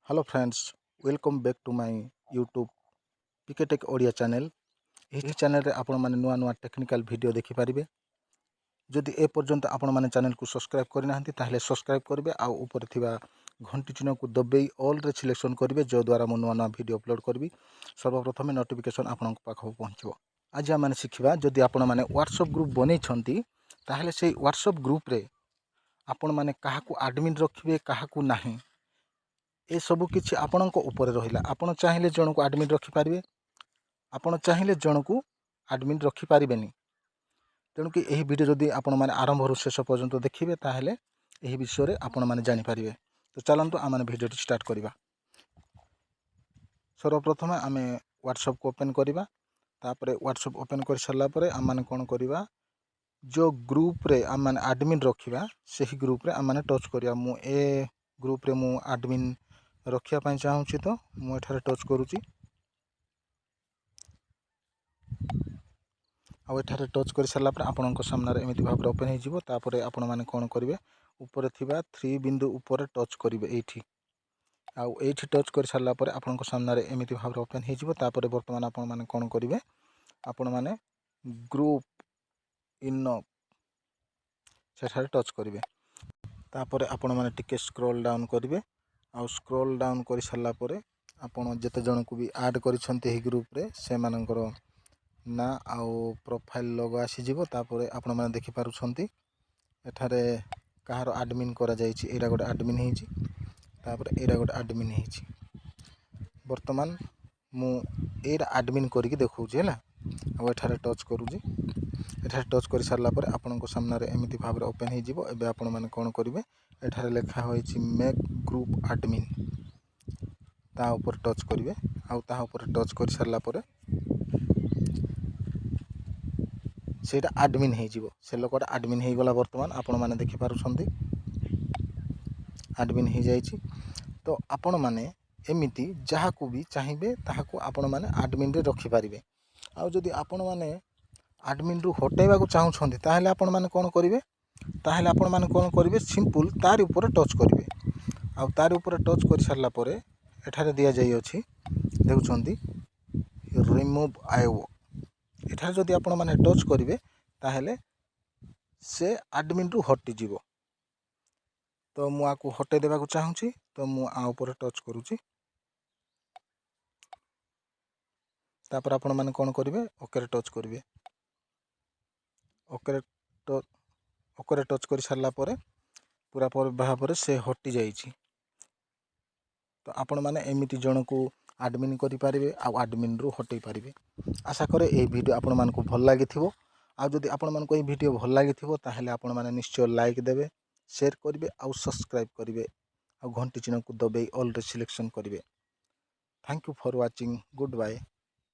Hello friends, welcome back to my YouTube पिकेटेक Odia channel. यही channel रे आपण माने नुआ नुआ टेक्निकल वीडियो देखि पारिबे। जदि ए पर्यंत आपण माने चैनल को सब्सक्राइब करि नाहंती ताहले सब्सक्राइब करिवे आ ऊपर थिबा घंटी चिन्ह को दबेई ऑल रे सिलेक्शन करिवे, जो द्वारा मो नुआ नुआ वीडियो अपलोड करबी सर्वप्रथम नोटिफिकेशन आपण पाखो पहुंचबो। आज हम माने शिखिबा जदि आपण माने व्हाट्सएप ग्रुप बनै छंती ताहले सेही व्हाट्सएप ग्रुप रे आपण माने काहाकू एडमिन रखिबे काहाकू नाही, ए सबु किछि आपणक ऊपर रहिला। आपण चाहिले जण को एडमिन रखि पारिबे, आपण चाहिले जण को एडमिन रखि पारिबेनी। तेणु कि एही वीडियो जदि आपण माने आरंभ रु शेष पर्यंत देखिबे ताहले एही विषय रे आपण माने जानि पारिबे। तो चलंतु आम वीडियो स्टार्ट करिबा। सर्वप्रथम आमे व्हाट्सएप को ओपन करिबा। तापरे व्हाट्सएप ओपन कर सरला परे आम माने कोन करिबा, जो ग्रुप रे आम माने एडमिन रखिबा सेही ग्रुप रे आम माने टच करिया। मु ए ग्रुप रे मु एडमिन रखिया पाई चाहूची, तो मु एठारे टच करूची। आ एठारे टच कर सारा पर आपनक सामने एमिति भाव ओपन हो जिवो। तापरे आपण माने कोन करिवे, ऊपर थिबा 3 बिंदु ऊपर टच करिवे एठी। आ एठी टच कर सारा पर आपनक सामने एमिति भाव ओपन हो जिवो। तापरे वर्तमान आपण माने कोन करिवे, आपण माने ग्रुप इन सेठारे टच करिवे। तापरे आपण माने टिके स्क्रॉल डाउन करिवे। आ स्क्रॉल डाउन कर सारा पर आपण जेते जन को भी ऐड करिसंते एही ग्रुप रे से मानकर ना आउ प्रोफाइल लोगो आसी जिवो। तापरे आपण माने देखि पारुछंती एठारे कहार एडमिन करा जाईछि। एरा गोटे एडमिन हेछि, तापरे एरा गोटे एडमिन हेछि। वर्तमान मु एरा एडमिन करिकि देखौछि हैला। आ एठारे टच करूछि। एठारे टच कर सारा पर आपनक सामने एमिति भाव ओपन हो जिवो। एबे आपण माने कोन करिवे, एठारे लेखा होइछि मेक ग्रुप एडमिन, ता ऊपर टच करिवे। आ ता ऊपर टच कर सारा पर सेटा एडमिन हो जिवो। से लोकटा एडमिन हो गला। वर्तमान आपण माने देखि पारुछंती एडमिन हो जाइछि। तो आपण माने एमिति जहा को भी चाहिबे ताहाको आपण माने एडमिन रे रखि पारिबे। आ जदि आपण माने एडमिन रु हटाइबा को चाहुछंती ताहेले आपण माने कोन करिवे, ताहेले आपण माने कोन करिवे, सिंपल तार ऊपर टच करिवे। आ तार ऊपर टच कर सारला परे एठारे दिया जाई अछि, देखुछंती रिमूव आयो। एठारे जदि आपण माने टच करिवे ताहेले से एडमिन रु हटि जिवो। तो मु आकु हटे देबा को चाहूची, तो मु आ ऊपर टच करूची। तापर आपण माने कोन करिवे, ओके रे टच करिवे। ओके रे टच कर सारला परे पूरा भाव से हटि जाइछि। तो आपण माने एमिति जन को एडमिन करि पारिबे आ एडमिन रु हटै पारिबे। आशा करे ए वीडियो आपण मान को भल लागिथिबो। आ जदि आपण मान को ए वीडियो भल लागिथिबो ताहेले आपण माने निश्चय लाइक देबे, शेयर करिवे आ सब्सक्राइब करिवे आ घंटी चिन्ह को दबाई ऑल रे सिलेक्शन करिवे। Thank you for watching. Good bye.